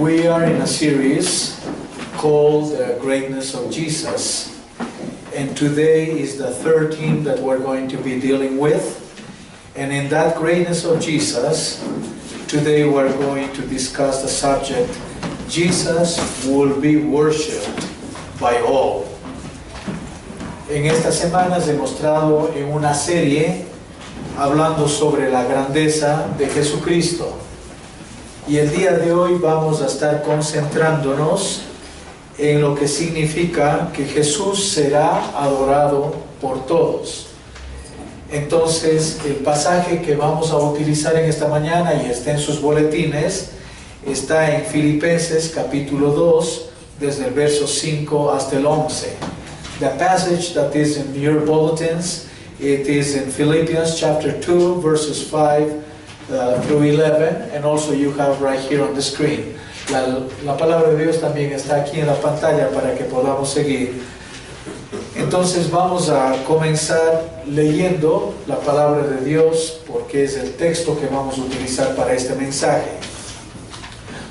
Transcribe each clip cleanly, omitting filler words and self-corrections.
We are in a series called Greatness of Jesus, and today is the 13th that we're going to be dealing with. And in that Greatness of Jesus, today we're going to discuss the subject, Jesus will be worshipped by all. En estas semanas he mostrado en una serie hablando sobre la grandeza de Jesucristo. Y el día de hoy vamos a estar concentrándonos en lo que significa que Jesús será adorado por todos. Entonces, el pasaje que vamos a utilizar en esta mañana, y está en sus boletines, está en Filipenses capítulo 2, desde el verso 5 hasta el 11. The passage that is in your bulletins, it is in Philippians chapter 2, verses 5 through 11, and also you have right here on the screen. La palabra de Dios también está aquí en la pantalla para que podamos seguir. Entonces vamos a comenzar leyendo la palabra de Dios, porque es el texto que vamos a utilizar para este mensaje.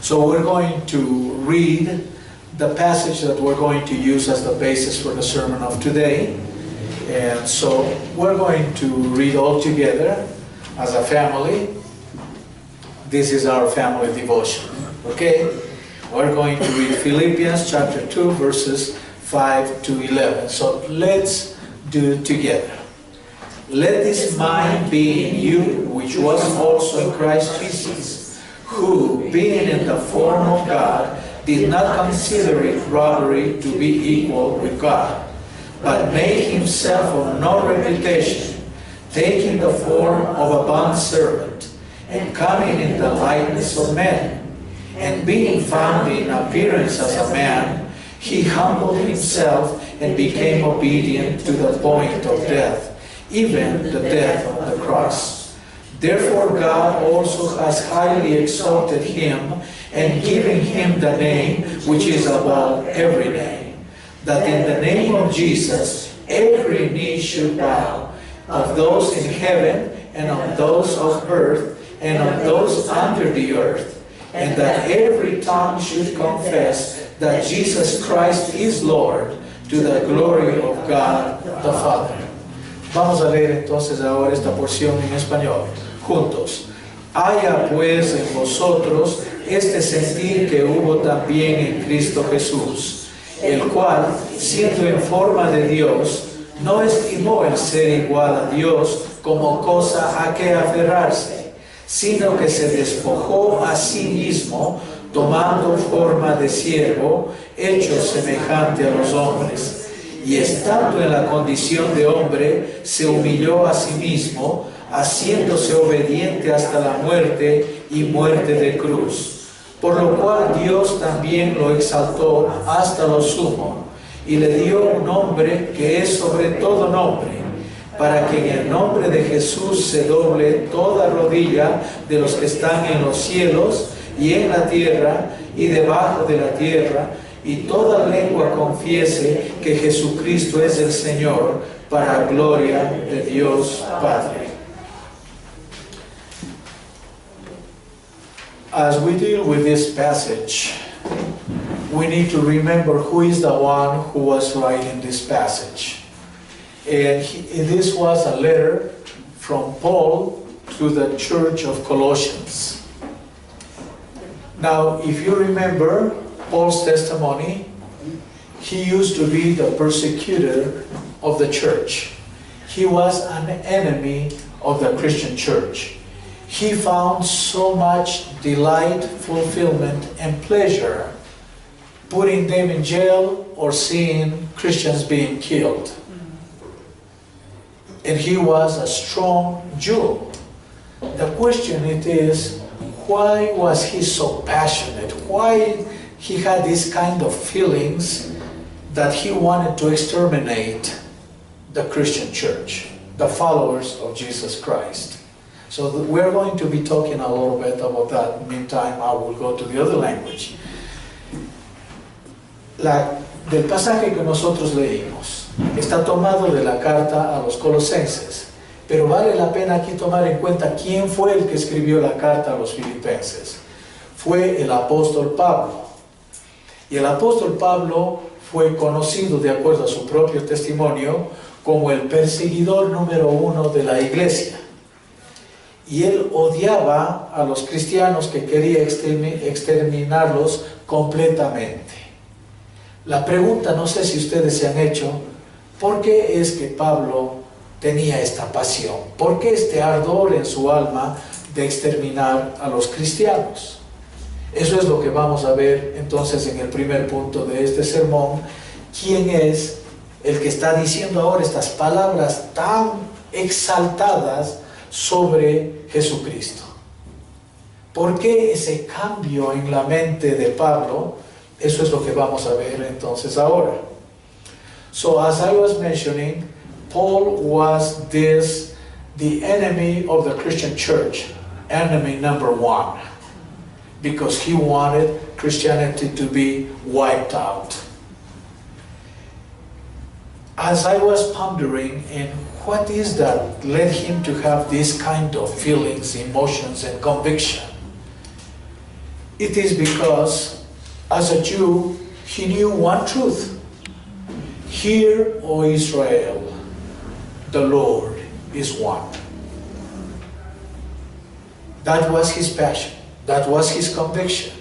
So we're going to read the passage that we're going to use as the basis for the sermon of today. And so we're going to read all together as a family. This is our family devotion. Okay? We're going to read Philippians chapter 2, verses 5 to 11. So let's do it together. Let this mind be in you, which was also in Christ Jesus, who, being in the form of God, did not consider it robbery to be equal with God, but made himself of no reputation, taking the form of a bondservant, and coming in the likeness of men. And being found in appearance as a man, he humbled himself and became obedient to the point of death, even the death of the cross. Therefore God also has highly exalted him, and given him the name which is above every name, that in the name of Jesus every knee should bow, of those in heaven, and of those of earth, and of those under the earth, and that every tongue should confess that Jesus Christ is Lord, to the glory of God the Father. Vamos a leer entonces ahora esta porción en español, juntos. Haya pues en vosotros este sentir que hubo también en Cristo Jesús, el cual, siendo en forma de Dios, no estimó el ser igual a Dios como cosa a que aferrarse, sino que se despojó a sí mismo, tomando forma de siervo, hecho semejante a los hombres. Y estando en la condición de hombre, se humilló a sí mismo, haciéndose obediente hasta la muerte y muerte de cruz. Por lo cual Dios también lo exaltó hasta lo sumo, y le dio un nombre que es sobre todo nombre, para que en el nombre de Jesús se doble toda rodilla de los que están en los cielos y en la tierra y debajo de la tierra, y toda lengua confiese que Jesucristo es el Señor, para gloria de Dios Padre. As we deal with this passage, we need to remember who is the one who was writing this passage. And this was a letter from Paul to the church of Colossians. Now, if you remember Paul's testimony, he used to be the persecutor of the church. He was an enemy of the Christian church. He found so much delight, fulfillment, and pleasure putting them in jail or seeing Christians being killed. And he was a strong Jew. The question it is, why was he so passionate? Why he had these kind of feelings that he wanted to exterminate the Christian church, the followers of Jesus Christ? So we're going to be talking a little bit about that. Meantime, I will go to the other language. Del pasaje que nosotros leímos está tomado de la carta a los Colosenses, pero vale la pena aquí tomar en cuenta quién fue el que escribió la carta a los Filipenses. fue el apóstol Pablo. Y el apóstol Pablo fue conocido, de acuerdo a su propio testimonio, como el perseguidor número 1 de la iglesia. Y él odiaba a los cristianos, que quería exterminarlos completamente. La pregunta, no sé si ustedes se han hecho, ¿por qué es que Pablo tenía esta pasión? ¿Por qué este ardor en su alma de exterminar a los cristianos? Eso es lo que vamos a ver entonces en el primer punto de este sermón. ¿Quién es el que está diciendo ahora estas palabras tan exaltadas sobre Jesucristo? ¿Por qué ese cambio en la mente de Pablo? Eso es lo que vamos a ver entonces ahora. So, as I was mentioning, Paul was the enemy of the Christian church, enemy number 1, because he wanted Christianity to be wiped out. As I was pondering in what is that led him to have this kind of feelings, emotions, and conviction, it is because as a Jew, he knew one truth. Hear, O Israel, the Lord is one. That was his passion. That was his conviction.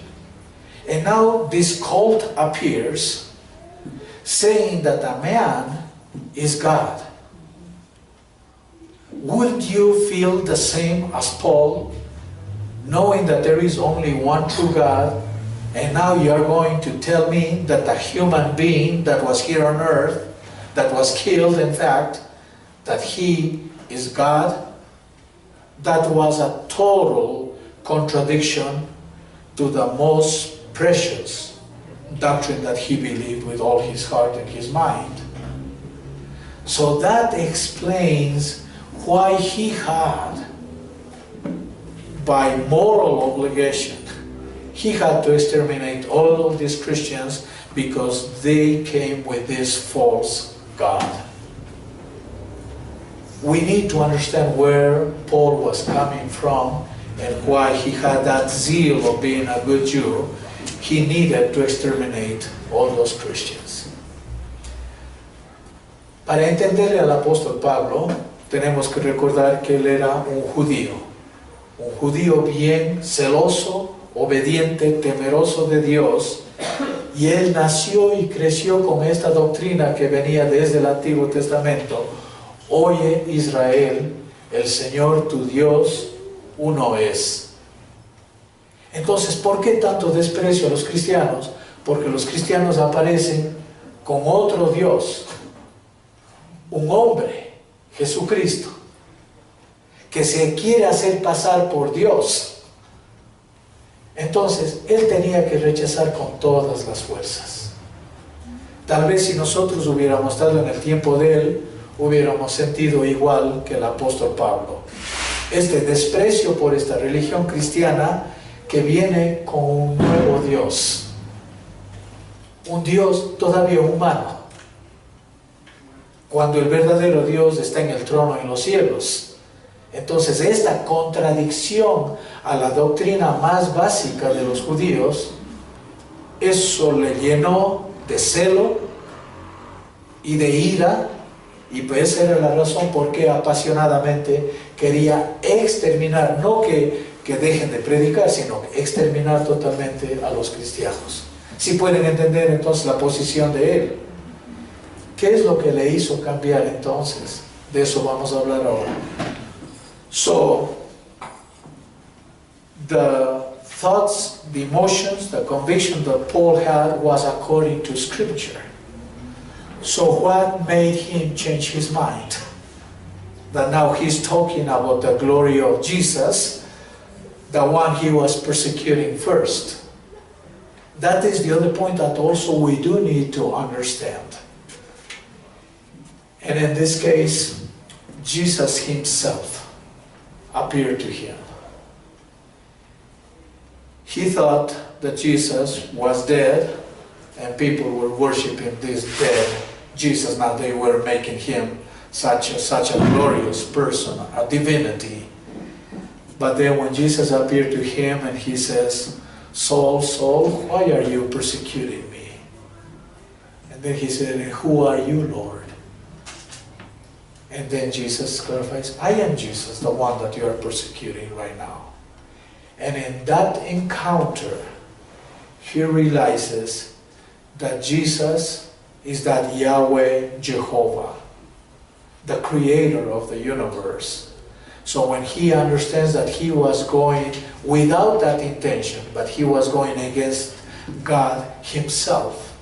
And now this cult appears saying that a man is God. Would you feel the same as Paul, knowing that there is only one true God, and now you are going to tell me that a human being that was here on earth, that was killed in fact, that he is God? That was a total contradiction to the most precious doctrine that he believed with all his heart and his mind. So that explains why he had, by moral obligation, he had to exterminate all of these Christians because they came with this false God. We need to understand where Paul was coming from and why he had that zeal of being a good Jew. He needed to exterminate all those Christians. Para entenderle al apóstol Pablo, tenemos que recordar que él era un judío bien celoso, obediente, temeroso de Dios, y él nació y creció con esta doctrina que venía desde el Antiguo Testamento. Oye Israel, el Señor tu Dios uno es. Entonces, ¿por qué tanto desprecio a los cristianos? Porque los cristianos aparecen con otro Dios, un hombre, Jesucristo, que se quiere hacer pasar por Dios. Entonces, él tenía que rechazar con todas las fuerzas. Tal vez si nosotros hubiéramos estado en el tiempo de él, hubiéramos sentido igual que el apóstol Pablo. Este desprecio por esta religión cristiana que viene con un nuevo Dios. Un Dios todavía humano. Cuando el verdadero Dios está en el trono en los cielos. Entonces esta contradicción a la doctrina más básica de los judíos, eso le llenó de celo y de ira, y pues esa era la razón por qué apasionadamente quería exterminar, no que dejen de predicar, sino exterminar totalmente a los cristianos. Si pueden entender entonces la posición de él. ¿Qué es lo que le hizo cambiar entonces? De eso vamos a hablar ahora. So, the thoughts, the emotions, the conviction that Paul had was according to Scripture. So what made him change his mind? That now he's talking about the glory of Jesus, the one he was persecuting first. That is the other point that also we do need to understand. And in this case, Jesus himself appeared to him. He thought that Jesus was dead and people were worshiping this dead Jesus. Now they were making him such a glorious person, a divinity. But then when Jesus appeared to him and he says, Saul, Saul, why are you persecuting me? And then he said, who are you, Lord? And then Jesus clarifies, I am Jesus, the one that you are persecuting right now. And in that encounter, he realizes that Jesus is that Yahweh Jehovah, the creator of the universe. So when he understands that he was going without that intention, but he was going against God himself,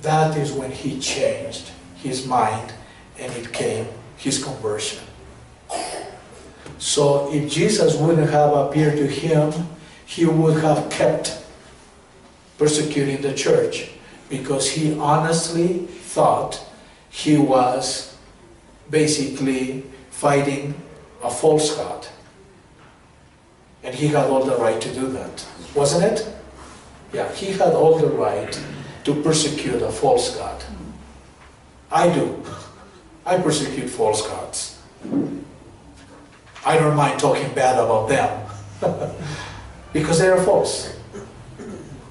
that is when he changed his mind, and it came his conversion. So if Jesus wouldn't have appeared to him, he would have kept persecuting the church, because he honestly thought he was basically fighting a false god. And he had all the right to do that, wasn't it? Yeah, he had all the right to persecute a false god. I do. I persecute false gods. I don't mind talking bad about them because they are false.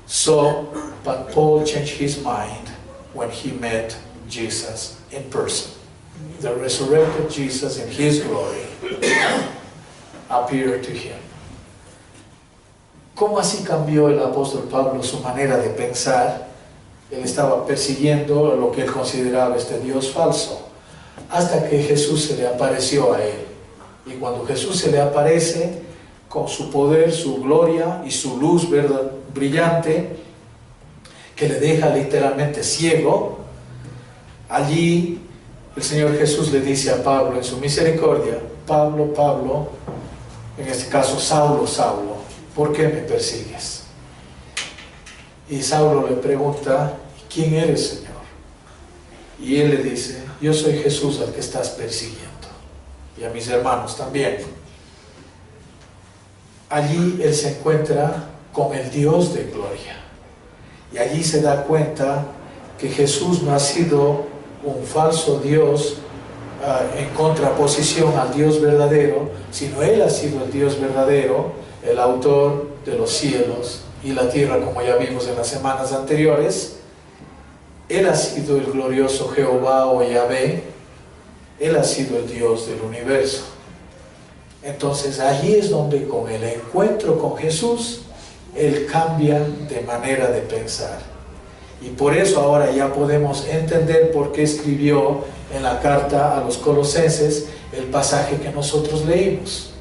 So, but Paul changed his mind when he met Jesus in person. The resurrected Jesus in his glory appeared to him. ¿Cómo así cambió el apóstol Pablo su manera de pensar? Él estaba persiguiendo lo que él consideraba este Dios falso, hasta que Jesús se le apareció a él. Y cuando Jesús se le aparece con su poder, su gloria y su luz brillante, que le deja literalmente ciego, allí el Señor Jesús le dice a Pablo en su misericordia, Pablo, Pablo, en este caso Saulo, Saulo, ¿por qué me persigues? Y Saulo le pregunta, ¿quién eres, Señor? Y él le dice, yo soy Jesús al que estás persiguiendo, y a mis hermanos también. Allí él se encuentra con el Dios de gloria, y allí se da cuenta que Jesús no ha sido un falso Dios en contraposición al Dios verdadero, sino Él ha sido el Dios verdadero, el autor de los cielos y la tierra, como ya vimos en las semanas anteriores. Él ha sido el glorioso Jehová o Yahvé, Él ha sido el Dios del universo. Entonces allí es donde con el encuentro con Jesús, Él cambia de manera de pensar. Y por eso ahora ya podemos entender por qué escribió en la carta a los Colosenses el pasaje que nosotros leímos.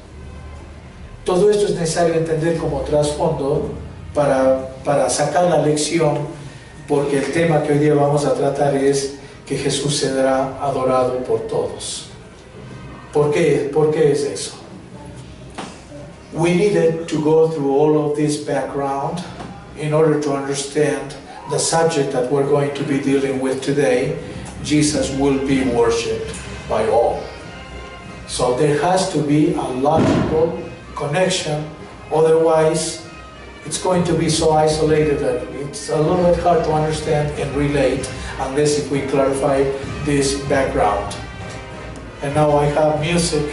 Todo esto es necesario entender como trasfondo para sacar la lección, porque el tema que hoy día vamos a tratar es que Jesús será adorado por todos. ¿Por qué? ¿Por qué es eso? We needed to go through all of this background in order to understand the subject that we're going to be dealing with today. Jesus will be worshipped by all. So there has to be a logical connection, otherwise it's going to be so isolated that it's a little bit hard to understand and relate unless if we clarify this background. And now I have music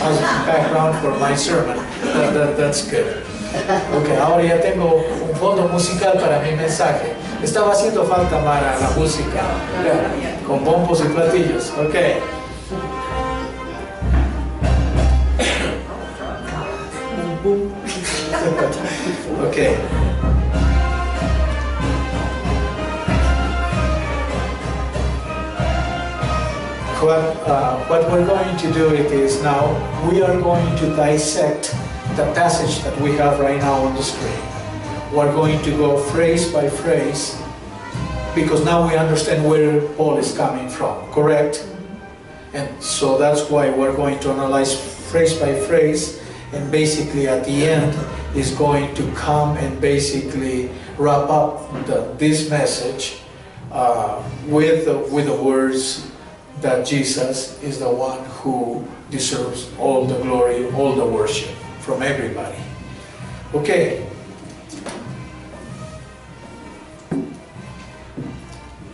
as background for my sermon. That's good. Ok, ahora ya tengo un fondo musical para mi mensaje. Estaba haciendo falta, Mara, la música, con bombos y platillos. Ok. Ok. What we're going to do is now, we are going to dissect the passage that we have right now on the screen. We're going to go phrase by phrase, because now we understand where Paul is coming from, correct? And so that's why we're going to analyze phrase by phrase, and basically at the end is going to come and basically wrap up this message with the words that Jesus is the one who deserves all the glory, all the worship from everybody. Okay.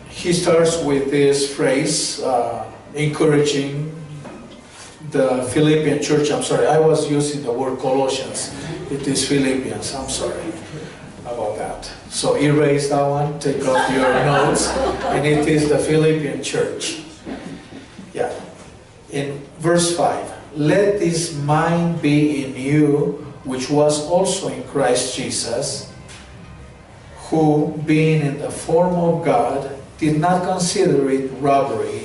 He starts with this phrase, encouraging the Philippian church. I'm sorry, I was using the word Colossians. It is Philippians, I'm sorry. about that. So erase that one, take off your notes, and it is the Philippian church. Yeah. In verse 5, let this mind be in you, which was also in Christ Jesus, who, being in the form of God, did not consider it robbery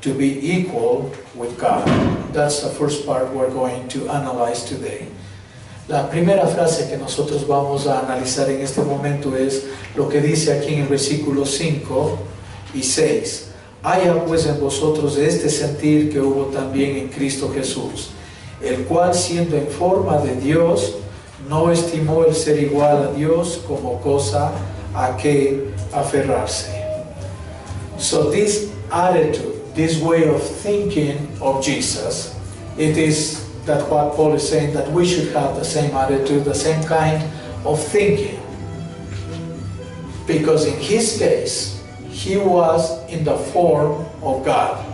to be equal with God. That's the first part we're going to analyze today. La primera frase que nosotros vamos a analizar en este momento es lo que dice aquí en el versículo 5 y 6. Haya pues en vosotros este sentir que hubo también en Cristo Jesús, el cual siendo en forma de Dios, no estimó el ser igual a Dios como cosa a que aferrarse. So this attitude, this way of thinking of Jesus, it is that what Paul is saying, that we should have the same attitude, the same kind of thinking. Because in his case, he was in the form of God.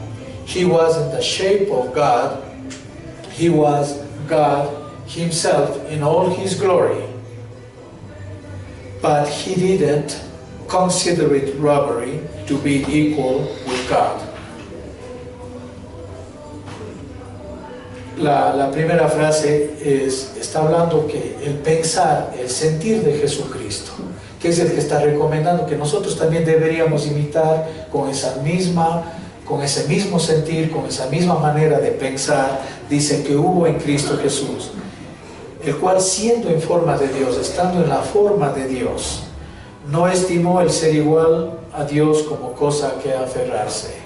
He was in the shape of God. He was God himself in all his glory. But he didn't consider it robbery to be equal with God. La primera frase está hablando que el pensar, el sentir de Jesucristo, que es el que está recomendando que nosotros también deberíamos imitar con ese mismo sentir, con esa misma manera de pensar, dice que hubo en Cristo Jesús, el cual siendo en forma de Dios, estando en la forma de Dios, no estimó el ser igual a Dios como cosa a que aferrarse.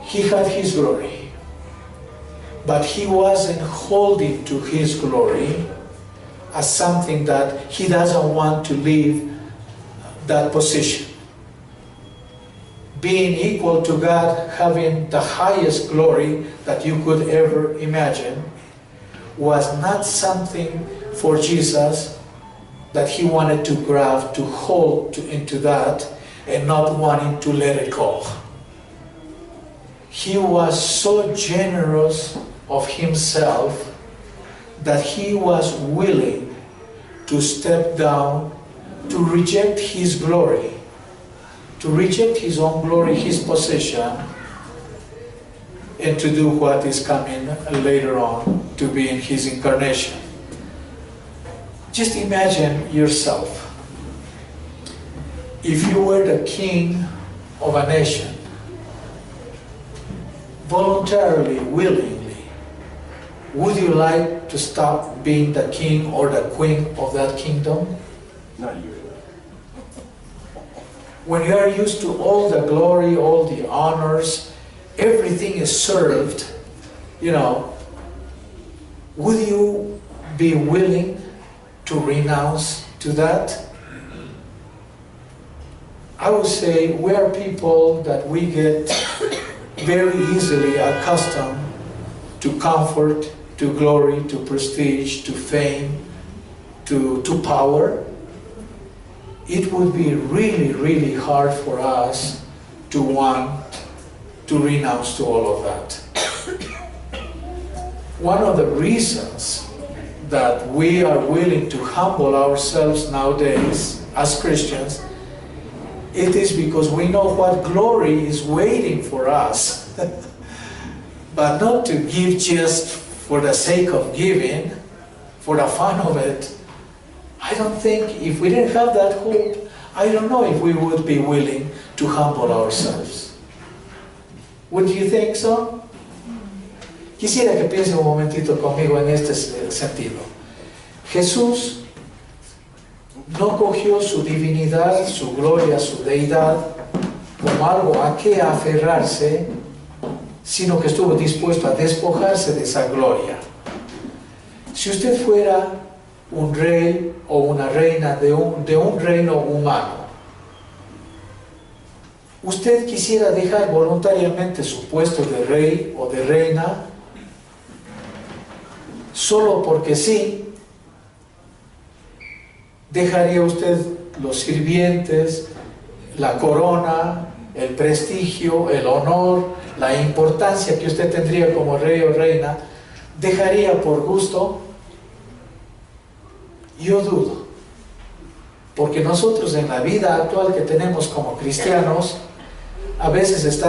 He had his glory, but he wasn't holding to his glory as something that he doesn't want to leave that position. Being equal to God, having the highest glory that you could ever imagine, was not something for Jesus that he wanted to grab, to hold into that, and not wanting to let it go. He was so generous of himself that he was willing to step down, to reject his glory, to reject his own glory, his position, and to do what is coming later on, to be in his incarnation. Just imagine yourself. If you were the king of a nation, voluntarily, willingly, would you like to stop being the king or the queen of that kingdom? Not usually. When you are used to all the glory, all the honors, everything is served, would you be willing to renounce to that? I would say we are people that we get very easily accustomed to comfort, to glory, to prestige, to fame, to power. It would be really, really hard for us to want to renounce to all of that. One of the reasons that we are willing to humble ourselves nowadays as Christians, it is because we know what glory is waiting for us. But not to give just for the sake of giving, for the fun of it. I don't think, if we didn't have that hope, I don't know if we would be willing to humble ourselves. Would you think so? Quisiera que piensen un momentito conmigo en este sentido. Jesús no cogió su divinidad, su gloria, su deidad como algo a que aferrarse, sino que estuvo dispuesto a despojarse de esa gloria. Si usted fuera un rey o una reina de un reino humano, usted quisiera dejar voluntariamente su puesto de rey o de reina solo porque sí. ¿Dejaría usted los sirvientes, la corona, el prestigio, el honor, la importancia que usted tendría como rey o reina, dejaría por gusto? Yo dudo, porque nosotros en la vida actual que tenemos como cristianos, a veces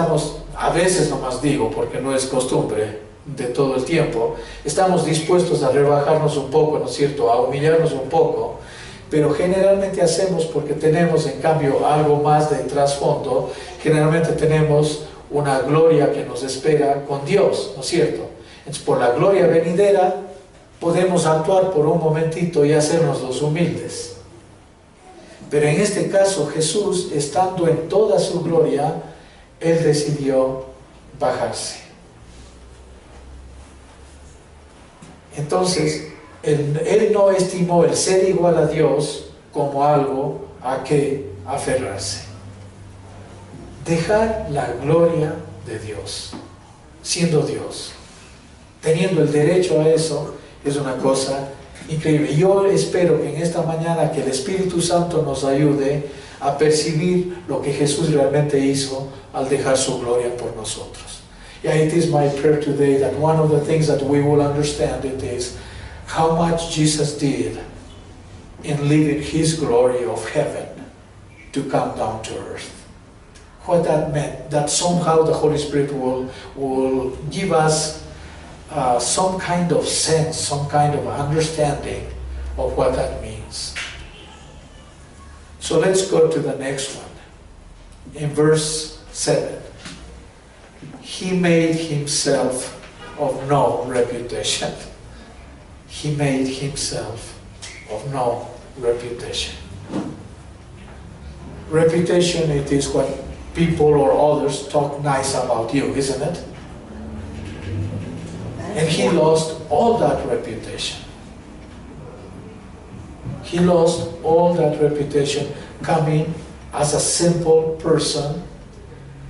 nomás digo, porque no es costumbre de todo el tiempo, estamos dispuestos a rebajarnos un poco, ¿no es cierto?, a humillarnos un poco, pero generalmente hacemos porque tenemos en cambio algo más de trasfondo, generalmente tenemos una gloria que nos espera con Dios, ¿no es cierto? Entonces, por la gloria venidera podemos actuar por un momentito y hacernos los humildes. Pero en este caso Jesús, estando en toda su gloria, Él decidió bajarse. Entonces, Él no estimó el ser igual a Dios como algo a que aferrarse. Dejar la gloria de Dios, siendo Dios, teniendo el derecho a eso, es una cosa increíble. Yo espero que en esta mañana que el Espíritu Santo nos ayude a percibir lo que Jesús realmente hizo al dejar su gloria por nosotros. Yeah, it is my prayer today that one of the things that we will understand it is how much Jesus did in leaving His glory of heaven to come down to earth. What that meant, that somehow the Holy Spirit will give us some kind of sense, some kind of understanding of what that means. So let's go to the next one. In verse 7, He made Himself of no reputation. He made Himself of no reputation. Reputation, it is what people or others talk nice about you, isn't it? And He lost all that reputation. He lost all that reputation coming as a simple person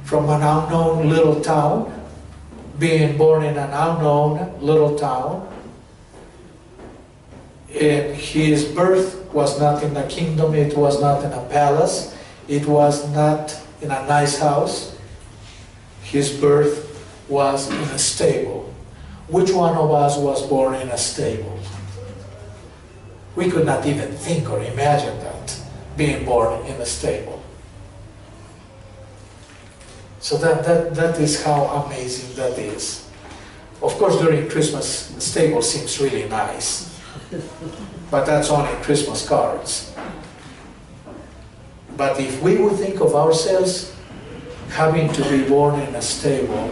from an unknown little town, being born in an unknown little town. And His birth was not in a kingdom, it was not in a palace, it was not in a nice house. His birth was in a stable. Which one of us was born in a stable? We could not even think or imagine that, being born in a stable. So that is how amazing that is. Of course, during Christmas, the stable seems really nice, but that's only Christmas cards. But if we would think of ourselves having to be born in a stable,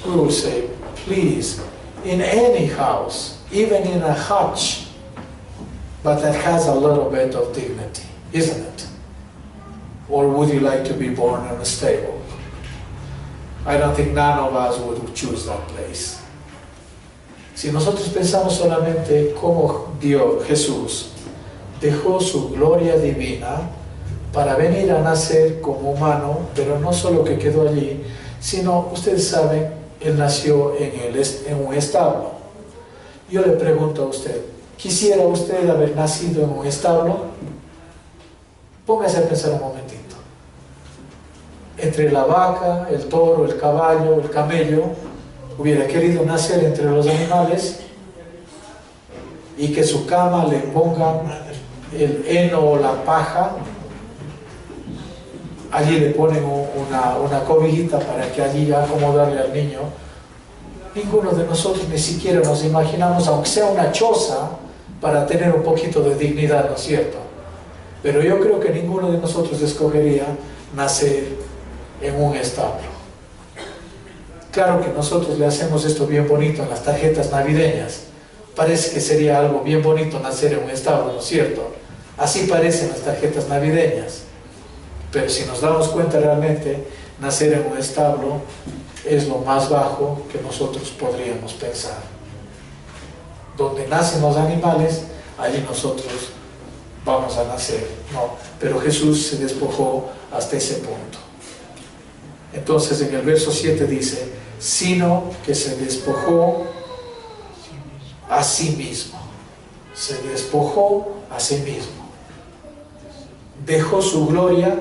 we will say, please, in any house, even in a hutch, but that has a little bit of dignity, isn't it? Or would you like to be born in a stable? I don't think none of us would choose that place. Si nosotros pensamos solamente cómo Jesús dejó su gloria divina para venir a nacer como humano, pero no solo que quedó allí, sino, ustedes saben, Él nació en un establo. Yo le pregunto a usted, ¿quisiera usted haber nacido en un establo? Póngase a pensar un momentito. Entre la vaca, el toro, el caballo, el camello, hubiera querido nacer entre los animales y que su cama le pongan el heno o la paja, allí le ponen una cobijita para que allí acomodarle al niño. Ninguno de nosotros ni siquiera nos imaginamos, aunque sea una choza, para tener un poquito de dignidad, ¿no es cierto? Pero yo creo que ninguno de nosotros escogería nacer en un establo. Claro que nosotros le hacemos esto bien bonito en las tarjetas navideñas. Parece que sería algo bien bonito nacer en un establo, ¿no es cierto? Así parecen las tarjetas navideñas. Pero si nos damos cuenta realmente, nacer en un establo es lo más bajo que nosotros podríamos pensar. Donde nacen los animales, allí nosotros vamos a nacer. No, pero Jesús se despojó hasta ese punto. Entonces en el verso 7 dice, sino que se despojó a sí mismo. Se despojó a sí mismo. Dejó su gloria,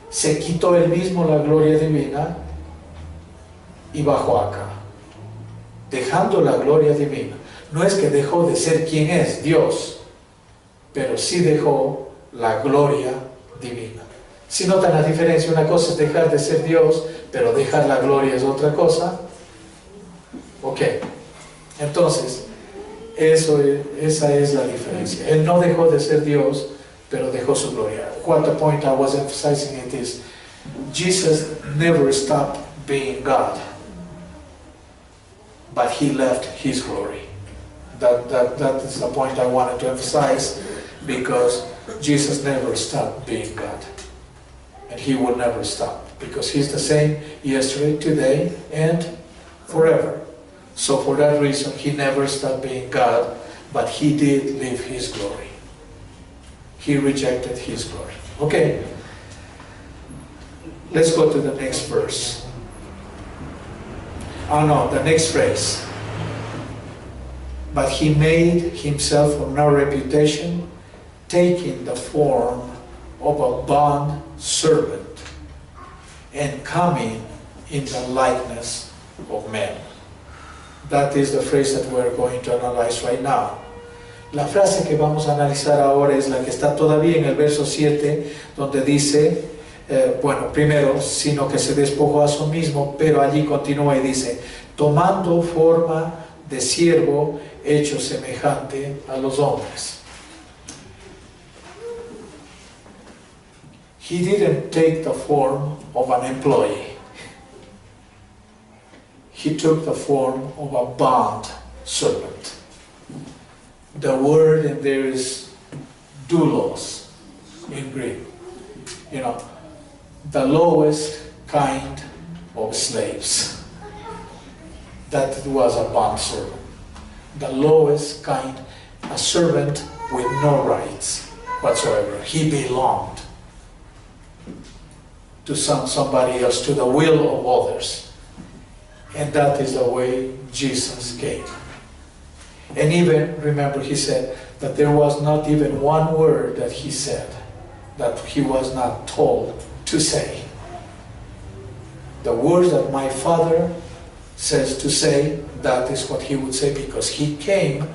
se quitó él mismo la gloria divina y bajó acá. Dejando la gloria divina. No es que dejó de ser quien es, Dios. pero sí dejó la gloria divina. Si notan la diferencia, una cosa es dejar de ser Dios, pero dejar la gloria es otra cosa. Ok, entonces, esa es la diferencia. Él no dejó de ser Dios, pero dejó su gloria. What the point I was emphasizing it is, Jesus never stopped being God, but he left his glory. That is the point I wanted to emphasize, because Jesus never stopped being God. And he will never stop, because he's the same yesterday, today, and forever. So for that reason, he never stopped being God, but he did leave his glory. He rejected his glory. Okay, let's go to the next verse. Oh no, the next phrase. But he made himself of no reputation, taking the form of a bond servant, and coming in the likeness of men. That is the phrase that we're going to analyze right now. La frase que vamos a analizar ahora es la que está todavía en el verso 7, donde dice, bueno, primero, sino que se despojó a sí mismo, pero allí continúa y dice, tomando forma de siervo, hecho semejante a los hombres. He didn't take the form of an employee. He took the form of a bond servant. The word in there is doulos in Greek. You know, the lowest kind of slaves. That was a bond servant. The lowest kind, a servant with no rights whatsoever. He belonged to somebody else, to the will of others. And that is the way Jesus came. And even, remember, he said that there was not even one word that he said that he was not told to say. The words that my Father says to say, that is what he would say, because he came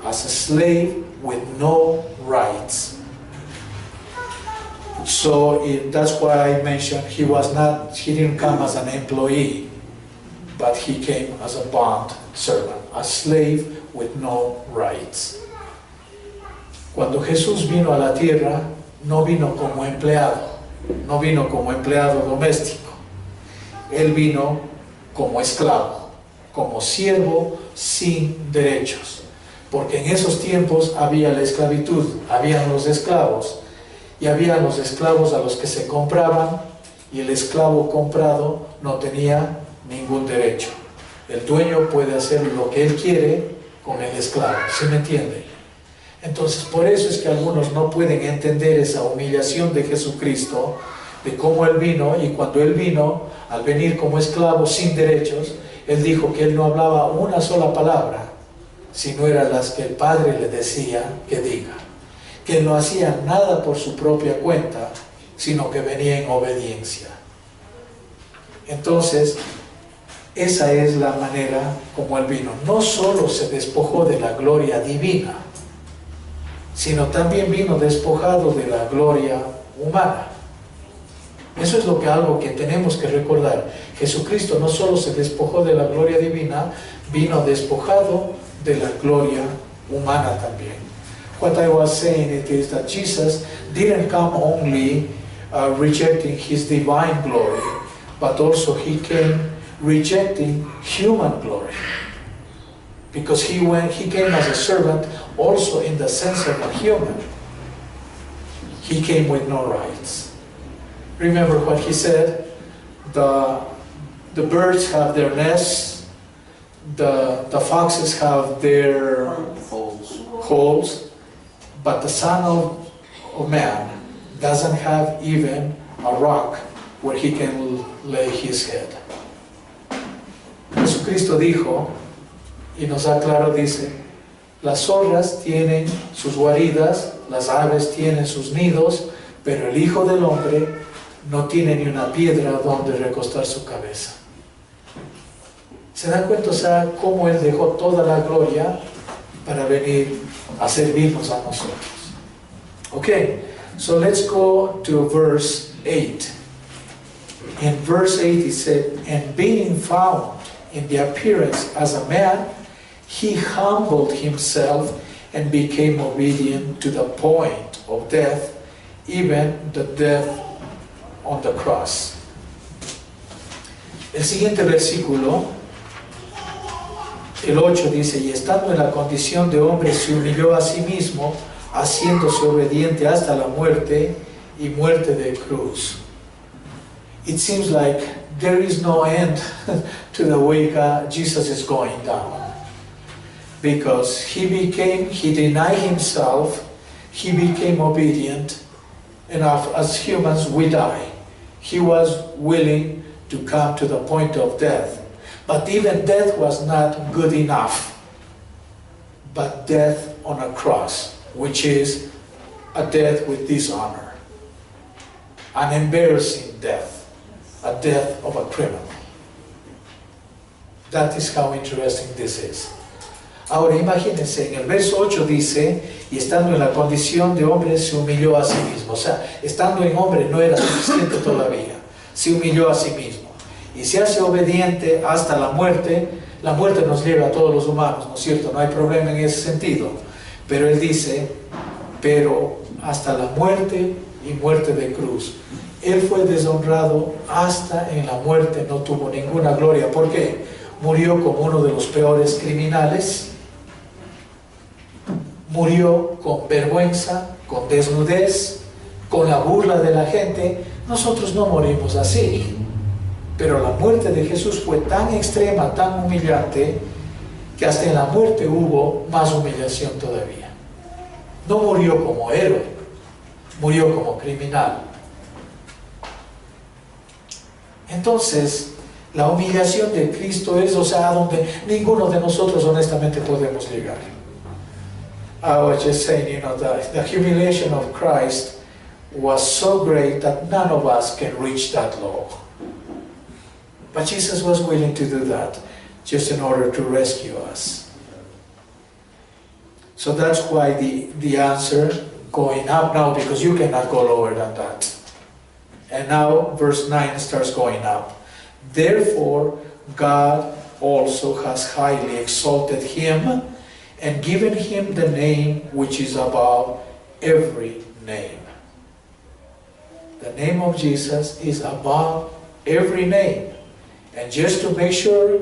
as a slave with no rights. So that's why I mentioned he didn't come as an employee, but he came as a bond servant, a slave with no rights. Cuando Jesús vino a la tierra, no vino como empleado, no vino como empleado doméstico. Él vino como esclavo, como siervo sin derechos. Porque en esos tiempos había la esclavitud, habían los esclavos, y había los esclavos a los que se compraban, y el esclavo comprado no tenía ningún derecho. El dueño puede hacer lo que él quiere con el esclavo, ¿sí me entiende? Entonces, por eso es que algunos no pueden entender esa humillación de Jesucristo, de cómo Él vino, y cuando Él vino, al venir como esclavo sin derechos, Él dijo que Él no hablaba una sola palabra, sino eran las que el Padre le decía que diga. Que Él no hacía nada por su propia cuenta, sino que venía en obediencia. Entonces, esa es la manera como Él vino. No solo se despojó de la gloria divina, sino también vino despojado de la gloria humana. Eso es algo que tenemos que recordar. Jesucristo no solo se despojó de la gloria divina, vino despojado de la gloria humana también. What I was saying it is that Jesus didn't come only rejecting his divine glory, but also he came rejecting human glory. Because he came as a servant also in the sense of a human. He came with no rights. Remember what he said? The birds have their nests, the foxes have their holes, but the Son of Man doesn't have even a rock where he can lay his head. Jesucristo dijo, y nos da claro, dice, las zorras tienen sus guaridas, las aves tienen sus nidos, pero el Hijo del Hombre no tiene ni una piedra donde recostar su cabeza. ¿Se dan cuenta, o sea, cómo Él dejó toda la gloria para venir a servirnos a nosotros? Okay, so let's go to verse 8. In verse 8 it said, and being found in the appearance as a man, he humbled himself and became obedient to the point of death, even the death on the cross. El siguiente versículo, el 8 dice, y estando en la condición de hombre se humilló a sí mismo, haciéndose obediente hasta la muerte y muerte de cruz. It seems like there is no end to the way Jesus is going down. Because he denied himself, he became obedient, and as humans we die. He was willing to come to the point of death. But even death was not good enough. But death on a cross, which is a death with dishonor. An embarrassing death. A death of a criminal. That is how interesting this is. Ahora imagínense, en el verso 8 dice, y estando en la condición de hombre se humilló a sí mismo. O sea, estando en hombre no era suficiente todavía. Se humilló a sí mismo. Y se hace obediente hasta la muerte. La muerte nos lleva a todos los humanos, ¿no es cierto? No hay problema en ese sentido. Pero él dice, pero hasta la muerte y muerte de cruz. Él fue deshonrado hasta en la muerte, no tuvo ninguna gloria. ¿Por qué? Murió como uno de los peores criminales. Murió con vergüenza, con desnudez, con la burla de la gente. Nosotros no morimos así. Pero la muerte de Jesús fue tan extrema, tan humillante, que hasta en la muerte hubo más humillación todavía. No murió como héroe, murió como criminal. Entonces, la humillación de Cristo es, o sea, donde ninguno de nosotros honestamente podemos llegar. I was just saying, you know, the humiliation of Christ was so great that none of us can reach that low. But Jesus was willing to do that just in order to rescue us. So that's why the answer going up now, because you cannot go lower than that. And now verse 9 starts going up. Therefore, God also has highly exalted him and given him the name which is above every name. The name of Jesus is above every name. And just to make sure,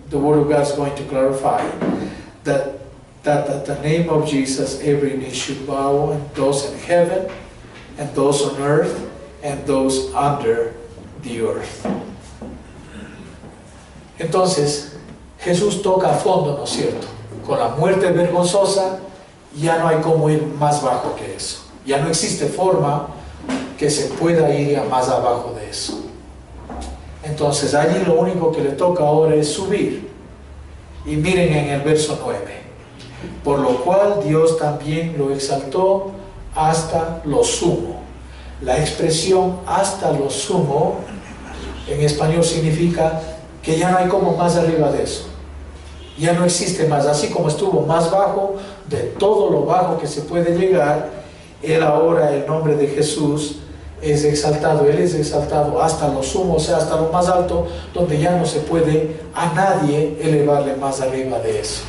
the Word of God is going to clarify that at the name of Jesus every knee should bow, and those in heaven, and those on earth, and those under the earth. Entonces, Jesús toca a fondo, ¿no es cierto? Con la muerte vergonzosa, ya no hay como ir más bajo que eso. Ya no existe forma que se pueda ir a más abajo de eso. Entonces, allí lo único que le toca ahora es subir. Y miren en el verso 9. Por lo cual Dios también lo exaltó hasta lo sumo. La expresión hasta lo sumo en español significa que ya no hay como más arriba de eso. Ya no existe más. Así como estuvo más bajo de todo lo bajo que se puede llegar, Él ahora, el nombre de Jesús, es exaltado. Él es exaltado hasta lo sumo, o sea, hasta lo más alto, donde ya no se puede a nadie elevarle más arriba de eso.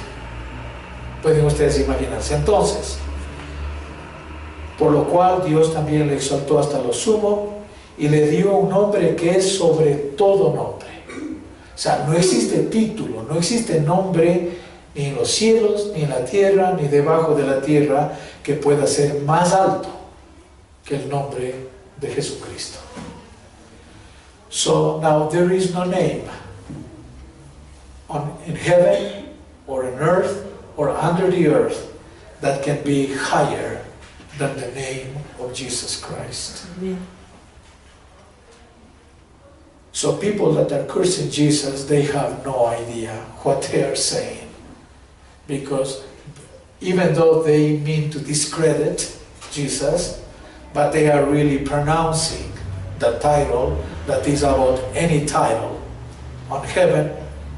Pueden ustedes imaginarse. Entonces, por lo cual Dios también le exaltó hasta lo sumo y le dio un nombre que es sobre todo nombre. O sea, no existe título, no existe nombre ni en los cielos, ni en la tierra, ni debajo de la tierra que pueda ser más alto que el nombre de Jesucristo. So now there is no name in heaven or on earth or under the earth that can be higher than the name of Jesus Christ. Amen. So people that are cursing Jesus, they have no idea what they are saying. Because even though they mean to discredit Jesus, but they are really pronouncing the title that is about any title on heaven,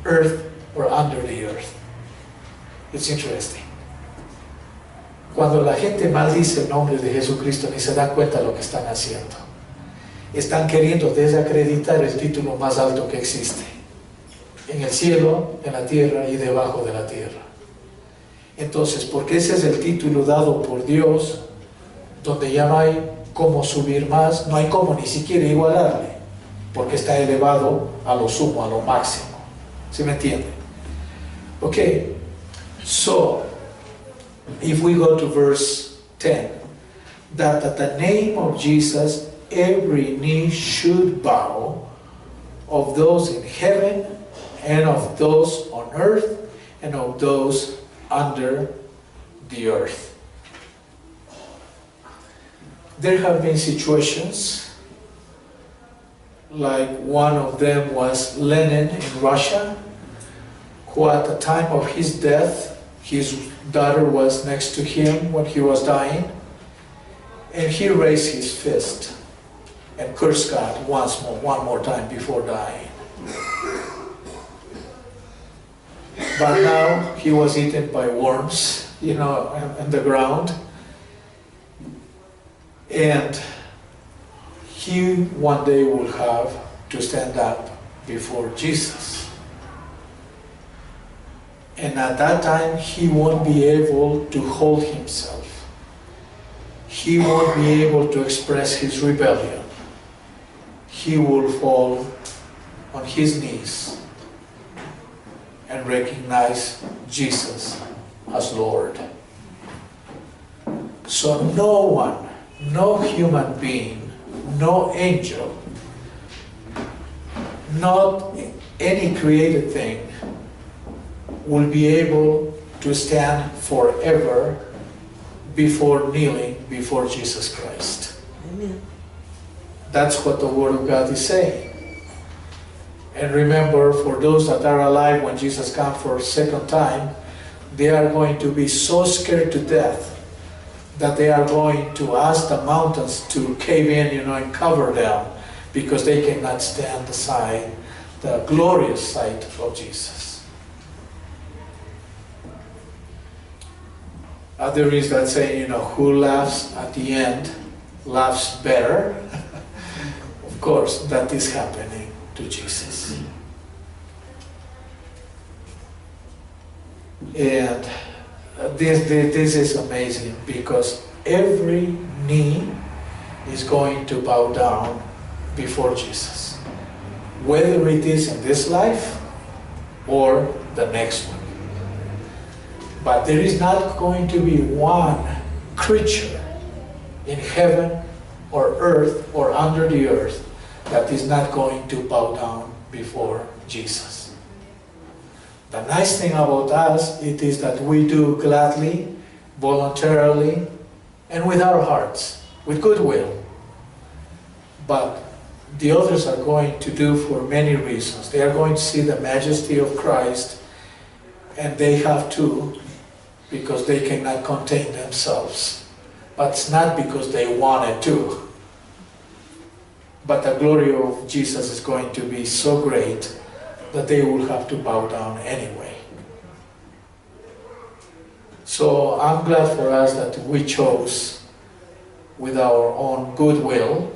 earth, or under the earth. It's interesting. Cuando la gente maldice el nombre de Jesucristo, ni se dan cuenta de lo que están haciendo. Están queriendo desacreditar el título más alto que existe, en el cielo, en la tierra y debajo de la tierra. Entonces, porque ese es el título dado por Dios, donde ya no hay cómo subir más, no hay cómo ni siquiera igualarle, porque está elevado a lo sumo, a lo máximo. ¿Sí me entiende? Okay, so if we go to verse 10, that at the name of Jesus every knee should bow, of those in heaven and of those on earth and of those under the earth. There have been situations, like one of them was Lenin in Russia, who at the time of his death, his daughter was next to him when he was dying, and he raised his fist and cursed God one more time before dying. But now he was eaten by worms, in the ground. And he one day will have to stand up before Jesus. And at that time, he won't be able to hold himself. He won't be able to express his rebellion. He will fall on his knees and recognize Jesus as Lord. So no one, no human being, no angel, not any created thing will be able to stand forever before kneeling before Jesus Christ. Amen. That's what the Word of God is saying. And remember, for those that are alive when Jesus comes for a second time, they are going to be so scared to death that they are going to ask the mountains to cave in, and cover them, because they cannot stand the glorious sight of Jesus. There is that saying, who laughs at the end laughs better. Of course, that is happening to Jesus. And this is amazing, because every knee is going to bow down before Jesus, whether it is in this life or the next one. But there is not going to be one creature in heaven or earth or under the earth that is not going to bow down before Jesus. The nice thing about us, it is that we do gladly, voluntarily, and with our hearts, with goodwill. But the others are going to do for many reasons. They are going to see the majesty of Christ, and they have to, because they cannot contain themselves. But it's not because they wanted to. But the glory of Jesus is going to be so great that they will have to bow down anyway. So I'm glad for us that we chose with our own goodwill.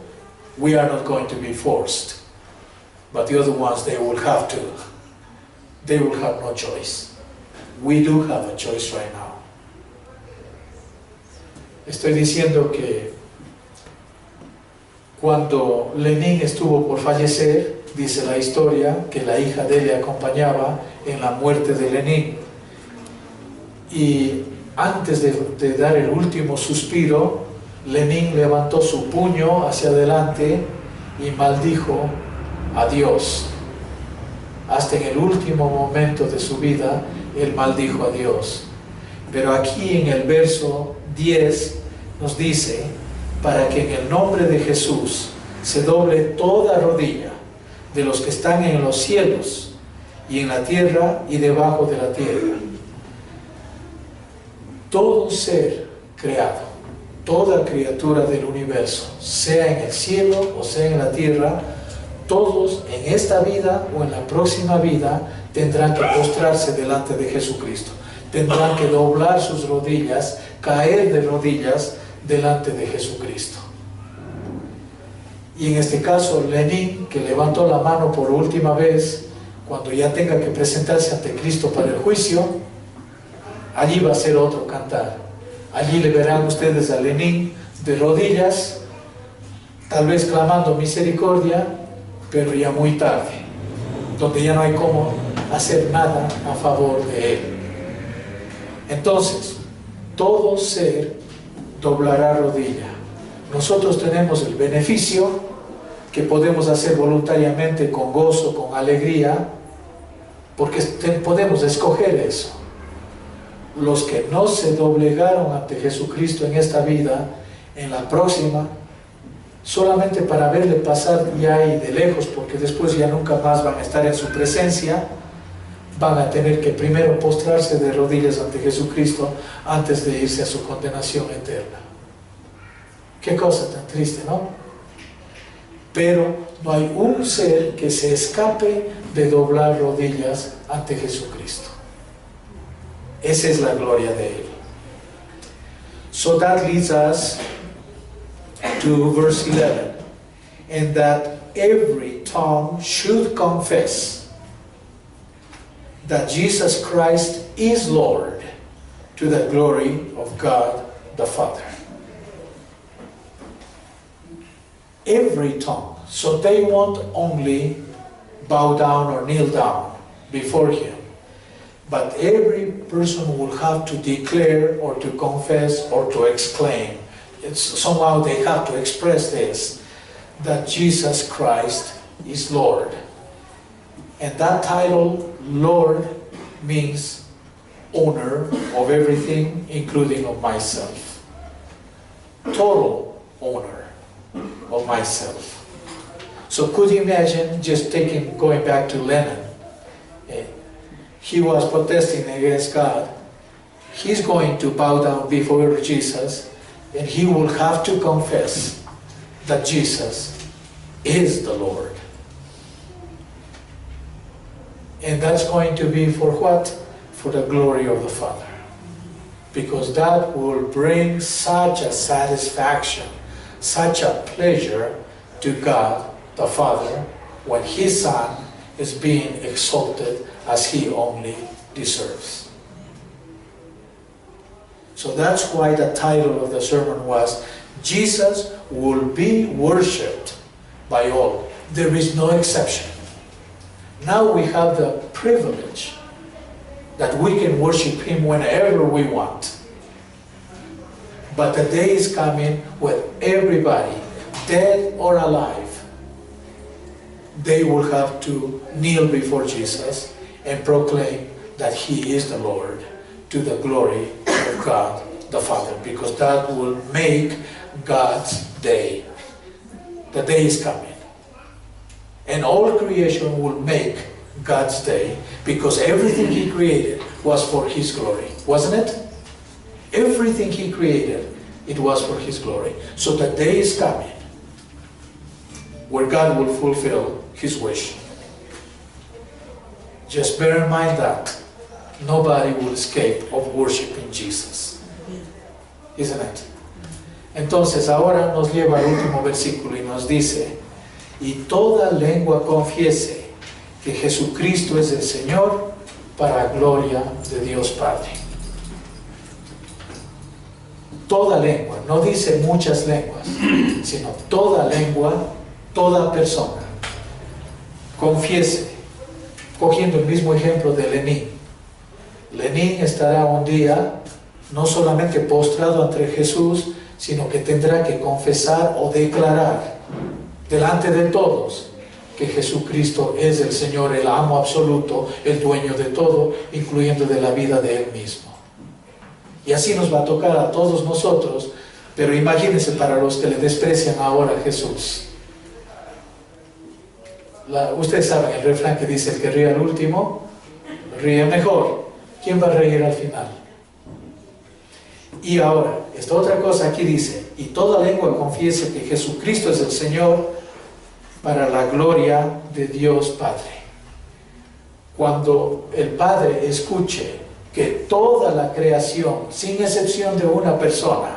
We are not going to be forced. But the other ones, they will have to. They will have no choice. We do have a choice right now. Estoy diciendo que cuando Lenin estuvo por fallecer, dice la historia que la hija de él le acompañaba en la muerte de Lenin. Y antes de dar el último suspiro, Lenin levantó su puño hacia adelante y maldijo a Dios. Hasta en el último momento de su vida, él maldijo a Dios. Pero aquí en el verso 10 nos dice, para que en el nombre de Jesús se doble toda rodilla de los que están en los cielos y en la tierra y debajo de la tierra. Todo ser creado, toda criatura del universo, sea en el cielo o sea en la tierra, todos en esta vida o en la próxima vida tendrán que postrarse delante de Jesucristo. Tendrán que doblar sus rodillas, caer de rodillas delante de Jesucristo. Y en este caso, Lenin, que levantó la mano por última vez, cuando ya tenga que presentarse ante Cristo para el juicio, allí va a ser otro cantar. Allí le verán ustedes a Lenin de rodillas, tal vez clamando misericordia, pero ya muy tarde, donde ya no hay cómo hacer nada a favor de él. Entonces, todo ser doblará rodilla. Nosotros tenemos el beneficio que podemos hacer voluntariamente, con gozo, con alegría, porque podemos escoger eso. Los que no se doblegaron ante Jesucristo en esta vida, en la próxima, solamente para verle pasar ya y de lejos, porque después ya nunca más van a estar en su presencia, van a tener que primero postrarse de rodillas ante Jesucristo antes de irse a su condenación eterna. Qué cosa tan triste, ¿no? Pero no hay un ser que se escape de doblar rodillas ante Jesucristo. Esa es la gloria de Él. So that leads us to verse 11. And that every tongue should confess that Jesus Christ is Lord, to the glory of God the Father. Every tongue. So they won't only bow down or kneel down before Him, but every person will have to declare or to confess or to exclaim. Somehow they have to express this, that Jesus Christ is Lord. And that title, Lord, means owner of everything, including of myself. Total owner of myself. So could you imagine just going back to Lenin? He was protesting against God. He's going to bow down before Jesus, and he will have to confess that Jesus is the Lord. And that's going to be for what? For the glory of the Father. Because that will bring such a satisfaction, such a pleasure to God the Father when His Son is being exalted as He only deserves. So that's why the title of the sermon was, Jesus will be worshipped by all. There is no exception. Now we have the privilege that we can worship Him whenever we want. But the day is coming when everybody, dead or alive, they will have to kneel before Jesus and proclaim that He is the Lord, to the glory of God the Father, because that will make God's day. The day is coming. And all creation will make God's day, because everything He created was for His glory, wasn't it? Everything He created, it was for His glory. So the day is coming where God will fulfill His wish. Just bear in mind that nobody will escape of worshiping Jesus. Isn't it? Entonces ahora nos lleva al último versículo y nos dice, y toda lengua confiese que Jesucristo es el Señor, para gloria de Dios Padre. Toda lengua, no dice muchas lenguas, sino toda lengua, toda persona confiese, cogiendo el mismo ejemplo de Lenin. Lenin estará un día no solamente postrado ante Jesús, sino que tendrá que confesar o declarar delante de todos que Jesucristo es el Señor, el amo absoluto, el dueño de todo, incluyendo de la vida de Él mismo. Y así nos va a tocar a todos nosotros, pero imagínense para los que le desprecian ahora a Jesús. Ustedes saben el refrán que dice, el que ríe al último, ríe mejor. ¿Quién va a reír al final? Y ahora, esta otra cosa aquí dice, y toda lengua confiese que Jesucristo es el Señor, para la gloria de Dios Padre. Cuando el Padre escuche que toda la creación, sin excepción de una persona,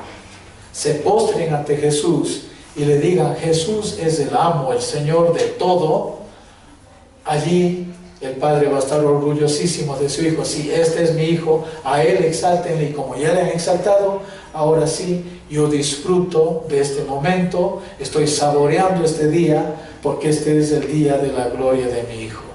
se postren ante Jesús y le digan: Jesús es el amo, el Señor de todo, allí el Padre va a estar orgullosísimo de su Hijo. Sí, este es mi Hijo, a Él exáltenle, y como ya le han exaltado, ahora sí, yo disfruto de este momento, estoy saboreando este día, porque este es el día de la gloria de mi Hijo.